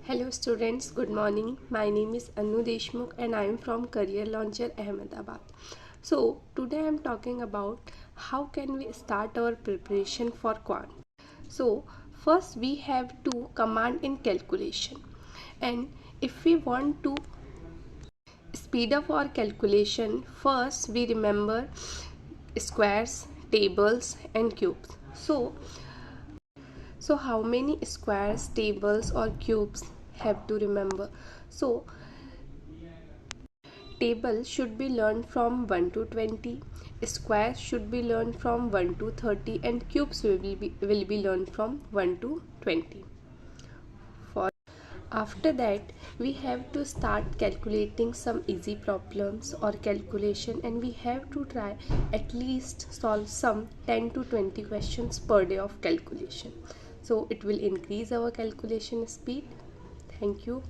Hello students, good morning. My name is Annu and I am from Career Launcher Ahmedabad. So today I am talking about how can we start our preparation for quant. So first we have to command in calculation, and if we want to speed up our calculation, first we remember squares, tables and cubes. So how many squares, tables or cubes have to remember? So table should be learned from 1 to 20, squares should be learned from 1 to 30 and cubes will be learned from 1 to 20. For after that we have to start calculating some easy problems or calculation, and we have to try at least solve some 10 to 20 questions per day of calculation, so it will increase our calculation speed. Thank you.